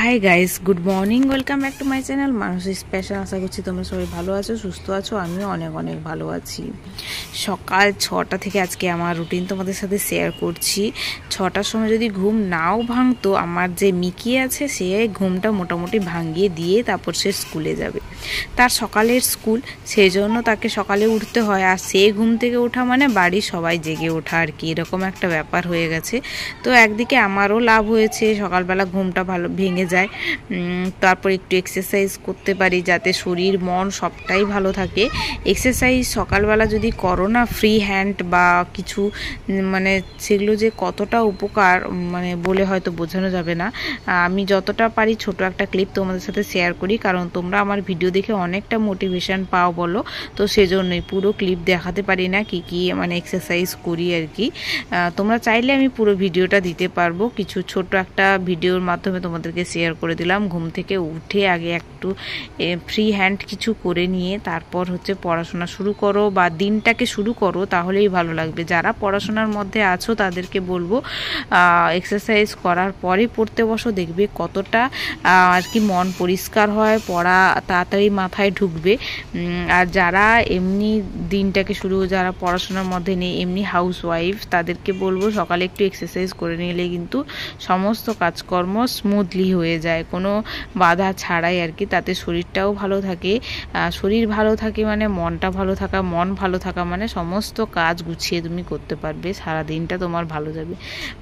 Hi guys, good morning, welcome back to my channel মানুষ special. আশা করছি তোমরা সবাই ভালো আছো, সুস্থ আছো। আমিও অনেক অনেক ভালো আছি। সকাল 6টা থেকে আজকে আমার রুটিন তোমাদের সাথে শেয়ার করছি। 6টার সময় যদি ঘুম নাও ভাঙতো, আমার যে মিকি আছে সে ঘুমটা মোটামুটি ভাঙিয়ে দিয়ে তারপর সে স্কুলে যাবে। তার সকালের স্কুল, সেই জন্য তাকে সকালে উঠতে হয়। আর সে ঘুম থেকে ওঠা মানে বাড়ির সবাই জেগে ওঠা আর কি, এরকম একটা ব্যাপার হয়ে গেছে। তো একদিকে আমারও লাভ হয়েছে, সকালবেলা ঘুমটা ভালো ভেঙে যায়। তারপর একটু এক্সারসাইজ করতে পারি যাতে শরীর মন সবটাই ভালো থাকে। এক্সারসাইজ সকালবেলা যদি করো না, ফ্রি হ্যান্ড বা কিছু, মানে সেগুলো যে কতটা উপকার মানে বলে হয়তো বোঝানো যাবে না। আমি যতটা পারি ছোট একটা ক্লিপ তোমাদের সাথে শেয়ার করি, কারণ তোমরা আমার ভিডিও দেখে অনেকটা মোটিভেশন পাও বলো, তো সেজন্যই পুরো ক্লিপ দেখাতে পারি না কি কি মানে এক্সারসাইজ করি আর কি। তোমরা চাইলে আমি পুরো ভিডিওটা দিতে পারবো, কিছু ছোট একটা ভিডিওর মাধ্যমে তোমাদেরকে শেয়ার করে দিলাম। ঘুম থেকে উঠে আগে একটু ফ্রি হ্যান্ড কিছু করে নিয়ে তারপর হচ্ছে পড়াশোনা শুরু করো বা দিনটাকে শুরু করো, তাহলেই ভালো লাগবে। যারা পড়াশোনার মধ্যে আছো তাদেরকে বলবো এক্সারসাইজ করার পরে পড়তে বসো, দেখবে কতটা আর কি মন পরিষ্কার হয়, পড়া তাড়াতাড়ি মাথায় ঢুকবে। আর যারা এমনি দিনটাকে শুরু, যারা পড়াশোনার মধ্যে নেই, এমনি হাউস ওয়াইফ, তাদেরকে বলবো সকালে একটু এক্সারসাইজ করে নিলে কিন্তু সমস্ত কাজকর্ম স্মুথলি হয়ে যায়, কোনো বাধা ছাড়াই আর কি। তাতে শরীরটাও ভালো থাকে। শরীর ভালো থাকে মানে মনটা ভালো থাকা, মন ভালো থাকা মানে সমস্ত কাজ গুছিয়ে তুমি করতে পারবে, সারা দিনটা তোমার ভালো যাবে।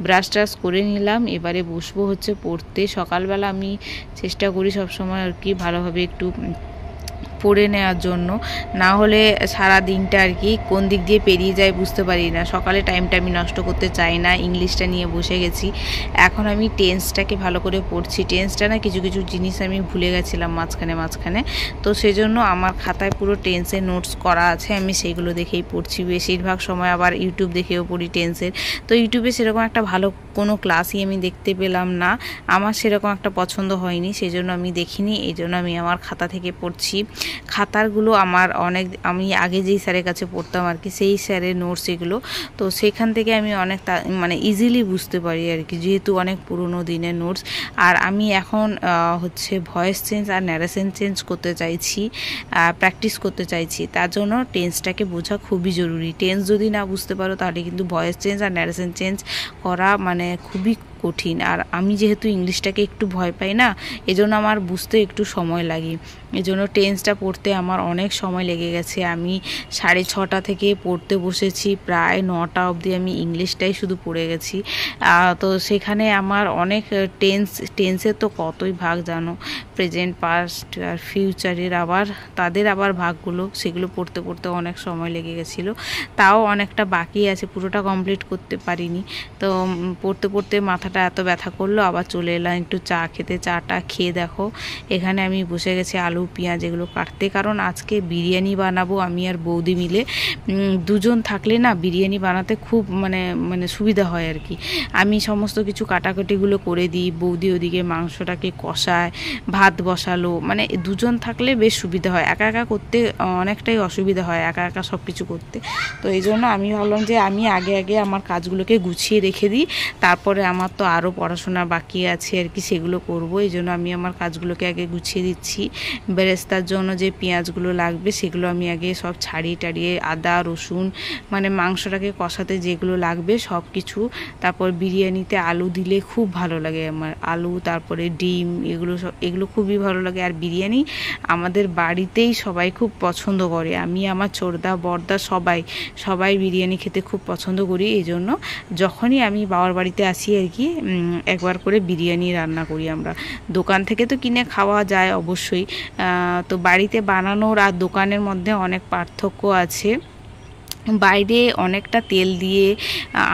ব্রাশ ট্রাশ করে নিলাম, এবারে বসবো হচ্ছে পড়তে। সকালবেলা আমি চেষ্টা করি সবসময় আর কি ভালোভাবে একটু পড়ে নেওয়ার জন্য, না হলে সারা দিনটা আর কি কোন দিক দিয়ে পেরিয়ে যায় বুঝতে পারি না। সকালে টাইমটা আমি নষ্ট করতে চাই না, ইংলিশটা নিয়ে বসে গেছি। এখন আমি টেন্সটাকে ভালো করে পড়ছি। টেন্সটা না কিছু কিছু জিনিস আমি ভুলে গেছিলাম মাঝখানে, তো সেজন্য আমার খাতায় পুরো টেন্সের নোটস করা আছে, আমি সেইগুলো দেখেই পড়ছি। বেশিরভাগ সময় আবার ইউটিউব দেখেও পড়ি টেন্সের। তো ইউটিউবে সেরকম একটা ভালো কোনো ক্লাসই আমি দেখতে পেলাম না, আমার সেরকম একটা পছন্দ হয়নি, সেই জন্য আমি দেখিনি। এই জন্য আমি আমার খাতা থেকে পড়ছি। খাতারগুলো আমার অনেক, আমি আগে যেই স্যারের কাছে পড়তাম আর কি, সেই স্যারের নোটস এগুলো, তো সেখান থেকে আমি অনেক মানে ইজিলি বুঝতে পারি আর কি, যেহেতু অনেক পুরনো দিনের নোটস। আর আমি এখন হচ্ছে ভয়েস চেঞ্জ আর ন্যারেশন চেঞ্জ করতে চাইছি, প্র্যাকটিস করতে চাইছি। তার জন্য টেন্সটাকে বোঝা খুবই জরুরি। টেন্স যদি না বুঝতে পারো তাহলে কিন্তু ভয়েস চেঞ্জ আর ন্যারেশন চেঞ্জ করা মানে খুবই কঠিন। আর আমি যেহেতু ইংলিশটাকে একটু ভয় পাই না, এজন্য আমার বুঝতে একটু সময় লাগে। এজন্য টেন্সটা পড়তে আমার অনেক সময় লেগে গেছে। আমি 6:30 থেকে পড়তে বসেছি, প্রায় 9টা অবধি আমি ইংলিশটাই শুধু পড়ে গেছি। তো সেখানে আমার অনেক টেন্সের তো কতই ভাগ জানো, প্রেজেন্ট, পাস্ট আর ফিউচারের আবার তাদের আবার ভাগগুলো, সেগুলো পড়তে পড়তে অনেক সময় লেগে গেছিলো। তাও অনেকটা বাকি আছে, পুরোটা কমপ্লিট করতে পারিনি। তো পড়তে পড়তে মাথাটা এত ব্যথা করলো, আবার চলে এলাম একটু চা খেতে। চাটা খেয়ে দেখো এখানে আমি বসে গেছি আলু পেঁয়াজ এগুলো কাটতে, কারণ আজকে বিরিয়ানি বানাবো আমি আর বৌদি মিলে। দুজন থাকলে না বিরিয়ানি বানাতে খুব মানে সুবিধা হয় আর কি। আমি সমস্ত কিছু কাটাকাটিগুলো করে দিই, বৌদি ওদিকে মাংসটাকে কষায়, ভাত বসালো, মানে দুজন থাকলে বেশ সুবিধা হয়। একা একা করতে অনেকটাই অসুবিধা হয়, একা একা সব কিছু করতে। তো এই জন্য আমি ভাবলাম যে আমি আগে আমার কাজগুলোকে গুছিয়ে রেখে দিই, তারপরে আমার তো আরও পড়াশোনা বাকি আছে আর কি, সেগুলো করবো। এই জন্য আমি আমার কাজগুলোকে আগে গুছিয়ে দিচ্ছি। বেরেস্তার জন্য যে পেঁয়াজগুলো লাগবে সেগুলো আমি আগে সব ছাড়িয়ে টাড়িয়ে, আদা রসুন মানে মাংসটাকে কষাতে যেগুলো লাগবে সব কিছু। তারপর বিরিয়ানিতে আলু দিলে খুব ভালো লাগে আমার, আলু তারপরে ডিম এগুলো খুবই ভালো লাগে। আর বিরিয়ানি আমাদের বাড়িতেই সবাই খুব পছন্দ করে, আমি আমার ছোটদা বড়দা সবাই বিরিয়ানি খেতে খুব পছন্দ করি। এই জন্য যখনই আমি বাবার বাড়িতে আসি আর কি, একবার করে বিরিয়ানি রান্না করি আমরা। দোকান থেকে তো কিনে খাওয়া যায় অবশ্যই, তো বাড়িতে বানানোর আর দোকানের মধ্যে অনেক পার্থক্য আছে। বাইরে অনেকটা তেল দিয়ে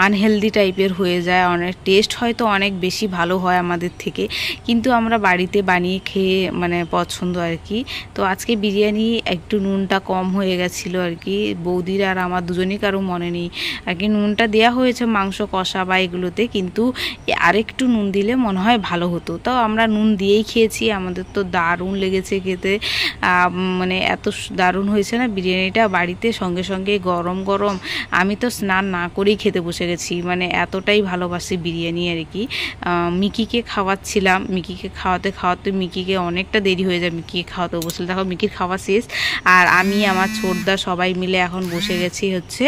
আনহেলদি টাইপের হয়ে যায়, অনেক টেস্ট হয়তো অনেক বেশি ভালো হয় আমাদের থেকে, কিন্তু আমরা বাড়িতে বানিয়ে খেয়ে মানে পছন্দ আর কি। তো আজকে বিরিয়ানি একটু নুনটা কম হয়ে গেছিলো আর কি, বৌদির আর আমার দুজনই কারো মনে নেই আর কি। নুনটা দেওয়া হয়েছে মাংস কষা বা এগুলোতে, কিন্তু আরেকটু নুন দিলে মনে হয় ভালো হতো। তো আমরা নুন দিয়েই খেয়েছি, আমাদের তো দারুণ লেগেছে খেতে, মানে এত দারুণ হয়েছে না বিরিয়ানিটা। বাড়িতে সঙ্গে সঙ্গে গরম গরম গরম, আমি তো স্নান না করেই খেতে বসে গেছি, মানে এতটাই ভালোবাসি বিরিয়ানি আর কি। মিকিকে খাওয়াচ্ছিলাম, মিকিকে খাওয়াতে খাওয়াতে মিকিকে অনেকটা দেরি হয়ে যায়, মিকিকে খাওয়াতে বসলে দেখো মিকির খাওয়া শেষ, আর আমি আমার ছোটদা সবাই মিলে এখন বসে গেছি হচ্ছে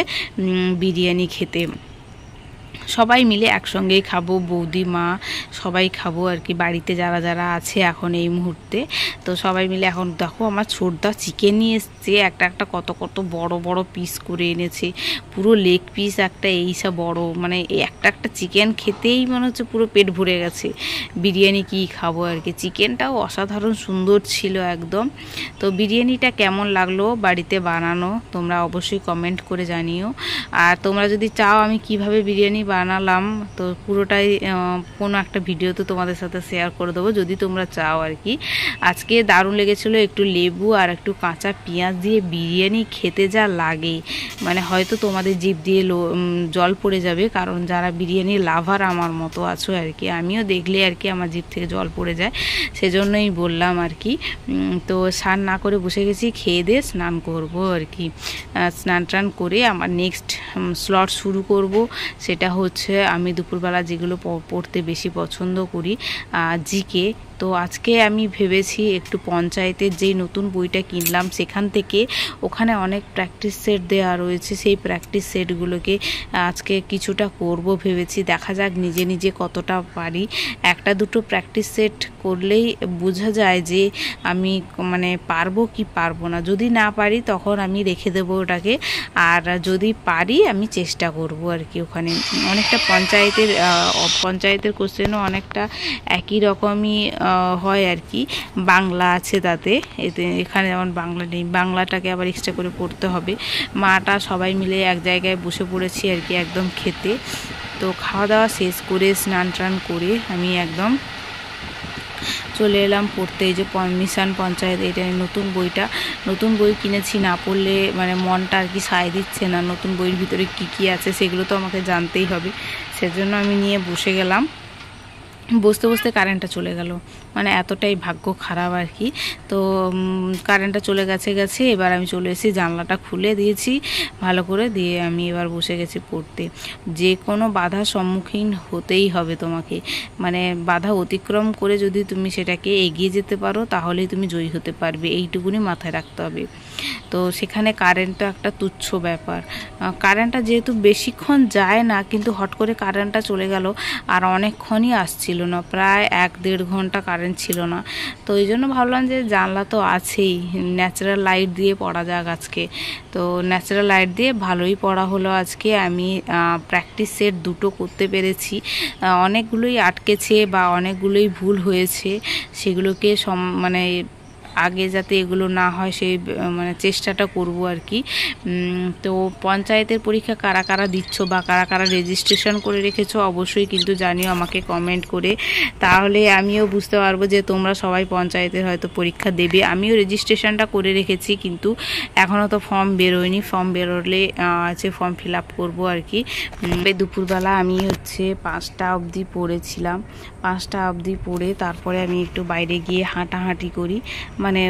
বিরিয়ানি খেতে। সবাই মিলে একসঙ্গেই খাবো, বৌদি মা সবাই খাবো আর কি, বাড়িতে যারা যারা আছে এখন এই মুহূর্তে। তো সবাই মিলে এখন দেখো আমার ছোটদা চিকেন নিয়ে এসছে, একটা একটা কত কত বড় বড় পিস করে এনেছে, পুরো লেগ পিস একটা এইসব বড়, মানে একটা একটা চিকেন খেতেই মনে হচ্ছে পুরো পেট ভরে গেছে। বিরিয়ানি কি খাবো আর কি, চিকেনটাও অসাধারণ সুন্দর ছিল একদম। তো বিরিয়ানিটা কেমন লাগলো বাড়িতে বানানো তোমরা অবশ্যই কমেন্ট করে জানিও। আর তোমরা যদি চাও আমি কিভাবে বিরিয়ানি বানালাম তো পুরোটাই কোনো একটা ভিডিও তো তোমাদের সাথে শেয়ার করে দেবো যদি তোমরা চাও আর কি। আজকে দারুণ লেগেছিলো, একটু লেবু আর একটু কাঁচা পেঁয়াজ দিয়ে বিরিয়ানি খেতে যা লাগে, মানে হয়তো তোমাদের জিভ দিয়ে জল পড়ে যাবে, কারণ যারা বিরিয়ানি লাভার আমার মতো আছো আর কি, আমিও দেখলে আর কি আমার জিভ থেকে জল পড়ে যায়, সেজন্যই বললাম আর কি। তো স্নান না করে বসে গেছি, খেয়ে দিয়ে স্নান করব আর কি। স্নান টান করে আমার নেক্সট স্লট শুরু করব, সেটা হচ্ছে আমি দুপুরবেলা যেগুলো পড়তে বেশি পছন্দ করি, জিকে। তো আজকে আমি ভেবেছি একটু পঞ্চায়েতের যেই নতুন বইটা কিনলাম সেখান থেকে, ওখানে অনেক প্র্যাকটিস সেট দেওয়া রয়েছে, সেই প্র্যাকটিস সেটগুলোকে আজকে কিছুটা করব ভেবেছি, দেখা যাক নিজে নিজে কতটা পারি। একটা দুটো প্র্যাকটিস সেট করলেই বোঝা যায় যে আমি মানে পারবো কি পারবো না, যদি না পারি তখন আমি রেখে দেবো ওটাকে, আর যদি পারি আমি চেষ্টা করব আর কি। ওখানে অনেকটা পঞ্চায়েতের কোশ্চেনও অনেকটা একই রকমই হয় আর কি, বাংলা আছে তাতে, এখানে যেমন বাংলা নেই, বাংলাটাকে আবার এক্সট্রা করে পড়তে হবে। মাটা সবাই মিলে এক জায়গায় বসে পড়েছি আর কি একদম খেতে। তো খাওয়া দাওয়া শেষ করে স্নান টান করে আমি একদম চলে এলাম পড়তে। এই যে মিশন পঞ্চায়েত, এটা নতুন বই কিনেছি, না পড়লে মানে মনটা আর কি সায় দিচ্ছে না, নতুন বইয়ের ভিতরে কি কি আছে সেগুলো তো আমাকে জানতেই হবে, সেজন্য আমি নিয়ে বসে গেলাম। বসতে বসতে কারেন্টটা চলে গেল, মানে এতটাই ভাগ্য খারাপ আর কি। তো কারেন্টটা চলে গেছে, এবার আমি চলে এসেছি, জানলাটা খুলে দিয়েছি ভালো করে, দিয়ে আমি এবার বসে গেছি পড়তে। যে কোনো বাধার সম্মুখীন হতেই হবে তোমাকে, মানে বাধা অতিক্রম করে যদি তুমি সেটাকে এগিয়ে যেতে পারো তাহলেই তুমি জয়ী হতে পারবে, এইটুকুনি মাথায় রাখতে হবে। তো সেখানে কারেন্টটা একটা তুচ্ছ ব্যাপার, কারেন্টটা যেহেতু বেশিক্ষণ যায় না, কিন্তু হট করে কারেন্টটা চলে গেল আর অনেকক্ষণই আসছিল না, প্রায় 1-1.5 ঘন্টা কারেন্ট ছিল না। তো এই জন্য ভাবলাম যে জানলা তো আছেই, ন্যাচারাল লাইট দিয়ে পড়া যাক আজকে। তো ন্যাচারাল লাইট দিয়ে ভালোই পড়া হলো আজকে। আমি প্র্যাকটিস সেট 2টো করতে পেরেছি, অনেকগুলোই আটকেছে বা অনেকগুলোই ভুল হয়েছে, সেগুলোকে মানে আগে যাতে এগুলো না হয় সেই মানে চেষ্টাটা করব আর কি। তো পঞ্চায়েতের পরীক্ষা কারা কারা দিচ্ছ বা কারা কারা রেজিস্ট্রেশন করে রেখেছো অবশ্যই কিন্তু জানিও আমাকে কমেন্ট করে, তাহলে আমিও বুঝতে পারবো যে তোমরা সবাই পঞ্চায়েতের হয়তো পরীক্ষা দেবে। আমিও রেজিস্ট্রেশনটা করে রেখেছি, কিন্তু এখনও তো ফর্ম বেরোয়নি, ফর্ম বেরোলে আছে ফর্ম ফিল আপ করবো আর কি। দুপুরবেলা আমি হচ্ছে 5টা অবধি পড়েছিলাম, 5টা অবধি পড়ে তারপরে আমি একটু বাইরে গিয়ে হাঁটাহাঁটি করি, মানে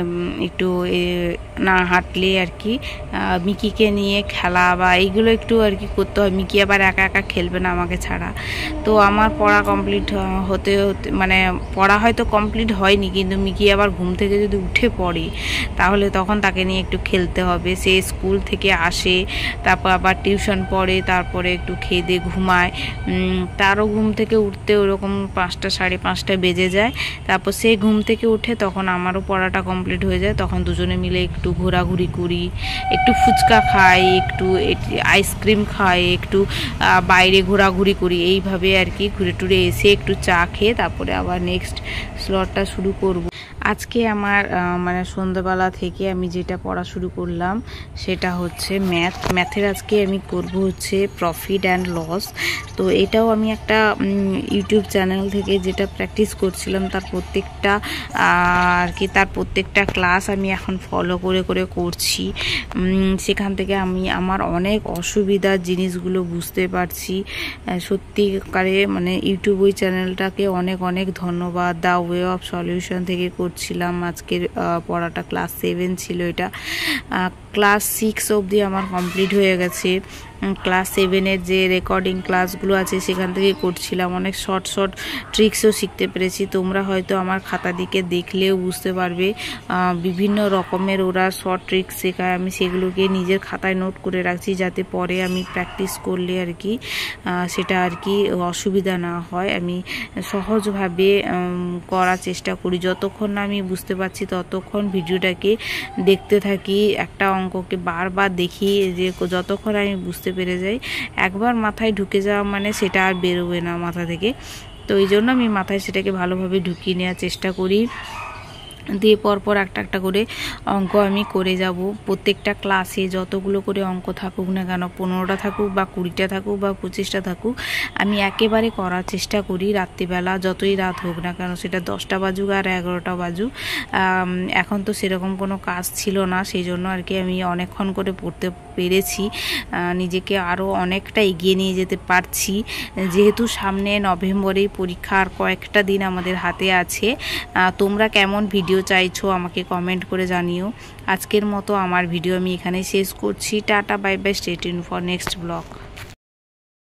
একটু না হাঁটলে আর কি মিকিকে নিয়ে খেলা বা এইগুলো একটু আর কি করতে হয়, মিকি আবার একা একা খেলবে না আমাকে ছাড়া। তো আমার পড়া কমপ্লিট হতে মানে পড়া হয়তো কমপ্লিট হয়নি, কিন্তু মিকি আবার ঘুম থেকে যদি উঠে পড়ে তাহলে তখন তাকে নিয়ে একটু খেলতে হবে। সে স্কুল থেকে আসে, তারপর আবার টিউশন পড়ে, তারপরে একটু খেয়ে দিয়ে ঘুমায়, তারও ঘুম থেকে উঠতে ওরকম 5টা 5:30 বেজে যায়। তারপর সে ঘুম থেকে উঠে তখন আমারও পড়াটা কমপ্লিট হয়ে যায়, তখন দুজনে মিলে একটু ঘোরাঘুরি করি, একটু ফুচকা খাই, একটু আইসক্রিম খাই, একটু বাইরে ঘোরাঘুরি করি, এইভাবে আর কি ঘুরে টুরে এসে একটু চা খেয়ে তারপরে আবার নেক্সট স্লটটা শুরু করব। আজকে আমার মানে সন্ধ্যাবেলা থেকে আমি যেটা পড়া শুরু করলাম সেটা হচ্ছে ম্যাথের আজকে আমি করব হচ্ছে প্রফিট অ্যান্ড লস। তো এটাও আমি একটা ইউটিউব চ্যানেল থেকে যেটা প্র্যাকটিস করছিলাম তার প্রত্যেকটা আর কি, তার প্রত্যেকটা ক্লাস আমি এখন ফলো করে করে করছি, সেখান থেকে আমি আমার অনেক অসুবিধার জিনিসগুলো বুঝতে পারছি। সত্যিকারে মানে ইউটিউব ওই চ্যানেলটাকে অনেক অনেক ধন্যবাদ, দ্য ওয়ে অফ সলিউশন থেকে করছি। করছিলাম। আজকের পড়াটা ক্লাস 7 ছিল, এটা ক্লাস 6 অবধি আমার কমপ্লিট হয়ে গেছে। ক্লাস 7-এর যে রেকর্ডিং ক্লাসগুলো আছে সেখান থেকে করছিলাম। অনেক শর্ট শর্ট ট্রিক্সও শিখতে পেরেছি। তোমরা হয়তো আমার খাতা দিকে দেখলেও বুঝতে পারবে বিভিন্ন রকমের ওরা শর্ট ট্রিক্স শেখায়। আমি সেগুলোকে নিজের খাতায় নোট করে রাখছি, যাতে পরে আমি প্র্যাকটিস করলে আর কি সেটা আর কি অসুবিধা না হয়। আমি সহজভাবে করার চেষ্টা করি। যতক্ষণ না আমি বুঝতে পারছি ততক্ষণ ভিডিওটাকে দেখতে থাকি। একটা অঙ্ককে বারবার দেখি, যে যতক্ষণ আমি বুঝতে পেরে যাই। একবার মাথায় ঢুকে যাওয়া মানে সেটা আর বেরোবে না মাথা থেকে। তো এই জন্য আমি মাথায় সেটাকে ভালোভাবে ঢুকিয়ে নেওয়ার চেষ্টা করি। দিয়ে পরপর একটা একটা করে অঙ্ক আমি করে যাব। প্রত্যেকটা ক্লাসে যতগুলো করে অঙ্ক থাকুক না কেন, 15টা থাকুক বা 20টা থাকুক বা 25টা থাকুক, আমি একেবারে করার চেষ্টা করি রাত্রিবেলা, যতই রাত হোক না কেন, সেটা 10টা বাজুক আর 11টা বাজুক। এখন তো সেরকম কোনো কাজ ছিল না, সেই জন্য আর কি আমি অনেকক্ষণ করে পড়তে পেরেছি। নিজেকে আরও অনেকটা এগিয়ে নিয়ে যেতে পারছি, যেহেতু সামনে নভেম্বরেই পরীক্ষা, আর কয়েকটা দিন আমাদের হাতে আছে। তোমরা কেমন ভিডিও চাইছো আমাকে কমেন্ট করে জানিও। আজকের মতো আমার ভিডিও আমি এখানে শেষ করছি। Tata, bye bye, stay tune for next blog.